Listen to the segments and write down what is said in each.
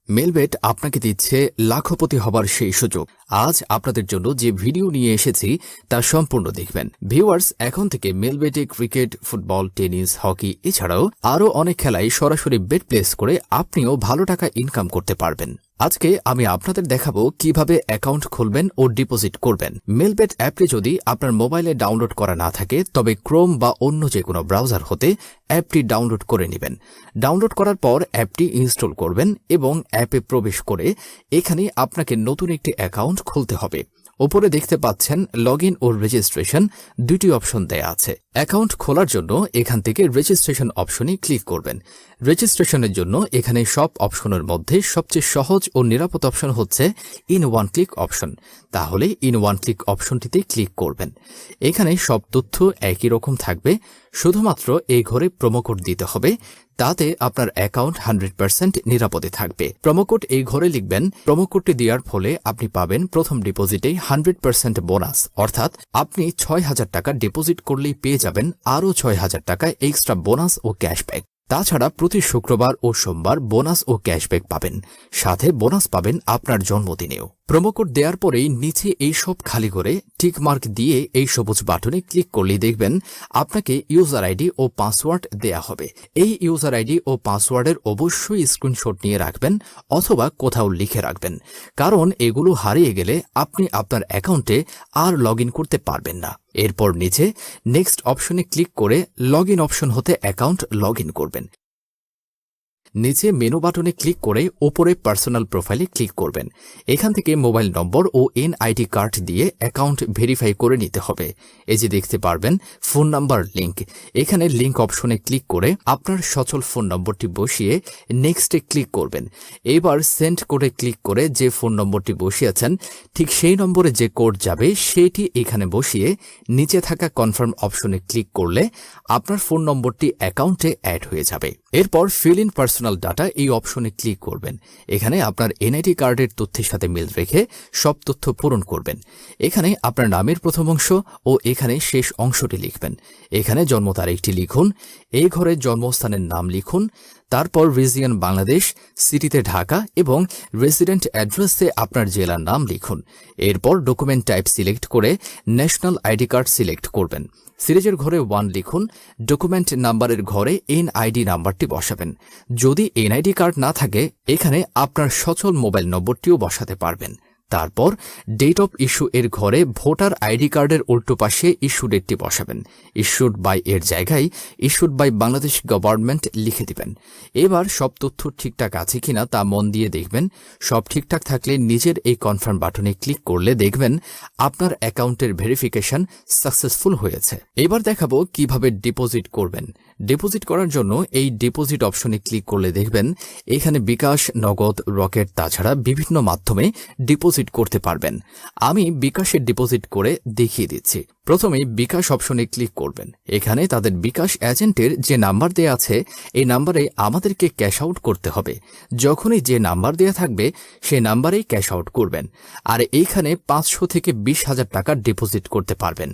Melbet আপনাকে দিচ্ছে লাখপতি হবার সেই সুযোগ। আজ আপনাদের জন্য যে ভিডিও নিয়ে এসেছি তা সম্পূর্ণ দেখবেন। ভিউয়ার্স, এখন থেকে মেলবেটে ক্রিকেট, ফুটবল, টেনিস, হকি এছাড়াও আরও অনেক খেলায় সরাসরি বেট প্লেস করে আপনিও ভালো টাকা ইনকাম করতে পারবেন। আজকে আমি আপনাদের দেখাবো কিভাবে অ্যাকাউন্ট খুলবেন ও ডিপোজিট করবেন। মেলবেট অ্যাপটি যদি আপনার মোবাইলে ডাউনলোড করা না থাকে তবে ক্রোম বা অন্য যে কোনো ব্রাউজার হতে অ্যাপটি ডাউনলোড করে নেবেন। ডাউনলোড করার পর অ্যাপটি ইনস্টল করবেন এবং অ্যাপে প্রবেশ করে এখানে আপনাকে নতুন একটি অ্যাকাউন্ট খুলতে হবে। উপরে দেখতে পাচ্ছেন লগইন ও রেজিস্ট্রেশন, দুটি অপশন দেয়া আছে। অ্যাকাউন্ট খোলার জন্য এখান থেকে রেজিস্ট্রেশন অপশনে ক্লিক করবেন। রেজিস্ট্রেশনের জন্য এখানে সব অপশনের মধ্যে সবচেয়ে সহজ ও নিরাপদ অপশন হচ্ছে ইন ওয়ান ক্লিক অপশন। তাহলে ইন ওয়ান ক্লিক অপশনটিতে ক্লিক করবেন। এখানে সব তথ্য একই রকম থাকবে, শুধুমাত্র এই ঘরে প্রোমো কোড দিতে হবে, তাতে আপনার অ্যাকাউন্ট 100% নিরাপদে থাকবে। প্রোমো কোড এই ঘরে লিখবেন। প্রোমো কোডটি দেওয়ার ফলে আপনি পাবেন প্রথম ডিপোজিটেই 100% বোনাস, অর্থাৎ আপনি ৬,০০০ টাকা ডিপোজিট করলেই পেয়ে যাবেন আরও ৬,০০০ টাকা এক্সট্রা বোনাস ও ক্যাশব্যাক। তাছাড়া প্রতি শুক্রবার ও সোমবার বোনাস ও ক্যাশব্যাক পাবেন, সাথে বোনাস পাবেন আপনার জন্মদিনেও। প্রোমো কোড দেওয়ার পরেই নিচে এই সব খালি করে টিক মার্ক দিয়ে এই সবুজ বাটনে ক্লিক করলেই দেখবেন আপনাকে ইউজার আইডি ও পাসওয়ার্ড দেয়া হবে। এই ইউজার আইডি ও পাসওয়ার্ডের অবশ্যই স্ক্রিনশট নিয়ে রাখবেন অথবা কোথাও লিখে রাখবেন, কারণ এগুলো হারিয়ে গেলে আপনি আপনার অ্যাকাউন্টে আর লগ ইন করতে পারবেন না। এরপর নিচে নেক্সট অপশনে ক্লিক করে লগ ইন অপশন হতে অ্যাকাউন্ট লগ ইন করবেন। নিচে মেনু বাটনে ক্লিক করে ওপরে পার্সোনাল প্রোফাইলে ক্লিক করবেন। এখান থেকে মোবাইল নম্বর ও এনআইডি কার্ড দিয়ে অ্যাকাউন্ট ভেরিফাই করে নিতে হবে। এই যে দেখতে পারবেন ফোন নাম্বার লিংক, এখানে লিংক অপশনে ক্লিক করে আপনার সচল ফোন নম্বরটি বসিয়ে নেক্সটে ক্লিক করবেন। এবার সেন্ড কোডে ক্লিক করে যে ফোন নম্বরটি বসিয়েছেন ঠিক সেই নম্বরে যে কোড যাবে সেটি এখানে বসিয়ে নিচে থাকা কনফার্ম অপশনে ক্লিক করলে আপনার ফোন নম্বরটি অ্যাকাউন্টে অ্যাড হয়ে যাবে। এরপর ফিল ইন পার্সোনাল ডাটা এই অপশনে ক্লিক করবেন। এখানে আপনার এনআইডি কার্ডের তথ্যের সাথে মিল রেখে সব তথ্য পূরণ করবেন। এখানে আপনার নামের প্রথম অংশ ও এখানে শেষ অংশটি লিখবেন। এখানে জন্ম তারিখটি লিখুন, এই ঘরে জন্মস্থানের নাম লিখুন, তারপর রিজিয়ন বাংলাদেশ, সিটিতে ঢাকা এবং রেসিডেন্ট অ্যাড্রেসে আপনার জেলার নাম লিখুন। এরপর ডকুমেন্ট টাইপ সিলেক্ট করে ন্যাশনাল আইডি কার্ড সিলেক্ট করবেন। সিরিজের ঘরে 1 লিখুন, ডকুমেন্ট নাম্বারের ঘরে এনআইডি নাম্বারটি বসাবেন। যদি এনআইডি কার্ড না থাকে এখানে আপনার সচল মোবাইল নম্বরটিও বসাতে পারবেন। তারপর ডেট অফ ইস্যু এর ঘরে ভোটার আইডি কার্ডের উল্টো পাশে ইস্যু ডেটটি বসাবেন। ইস্যুড বাই এর জায়গায় ইস্যুড বাই বাংলাদেশ গভর্নমেন্ট লিখে দিবেন। এবার সব তথ্য ঠিকঠাক আছে কিনা তা মন দিয়ে দেখবেন। সব ঠিকঠাক থাকলে নিজের এই কনফার্ম বাটনে ক্লিক করলে দেখবেন আপনার অ্যাকাউন্টের ভেরিফিকেশন সাকসেসফুল হয়েছে। এবার দেখাবো কিভাবে ডিপোজিট করবেন। ডিপোজিট করার জন্য এই ডিপোজিট অপশনে ক্লিক করলে দেখবেন এখানে বিকাশ, নগদ, রকেট তাছাড়া বিভিন্ন মাধ্যমে ডিপোজিট করতে পারবেন। আমি বিকাশে ডিপোজিট করে দেখিয়ে দিচ্ছি। প্রথমে বিকাশ অপশনে ক্লিক করবেন। এখানে তাদের বিকাশ এজেন্টের যে নাম্বার দেয়া আছে এই নাম্বারে আমাদেরকে ক্যাশ আউট করতে হবে। যখনই যে নাম্বার দেয়া থাকবে সেই নাম্বারেই ক্যাশ আউট করবেন। আর এইখানে 500 থেকে 20,000 টাকা ডিপোজিট করতে পারবেন।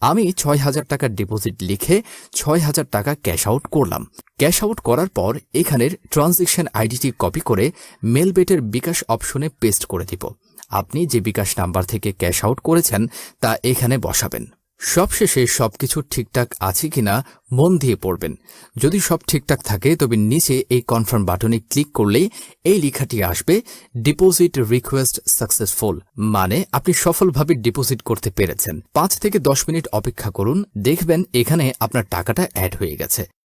আমি 6,000 টাকার ডিপোজিট লিখে 6,000 টাকা ক্যাশ আউট করলাম। ক্যাশ আউট করার পর এখানের ট্রানজ্যাকশন আইডিটি কপি করে মেলবেটের বিকাশ অপশনে পেস্ট করে দিব। আপনি যে বিকাশ নাম্বার থেকে ক্যাশ আউট করেছেন তা এখানে বসাবেন। সবশেষে সবকিছু ঠিকঠাক আছে কিনা মন দিয়ে পড়বেন। যদি সব ঠিকঠাক থাকে তবে নিচে এই কনফার্ম বাটনে ক্লিক করলেই এই লেখাটি আসবে, ডিপোজিট রিকোয়েস্ট সাকসেসফুল, মানে আপনি সফলভাবে ডিপোজিট করতে পেরেছেন। 5 থেকে 10 মিনিট অপেক্ষা করুন, দেখবেন এখানে আপনার টাকাটা অ্যাড হয়ে গেছে।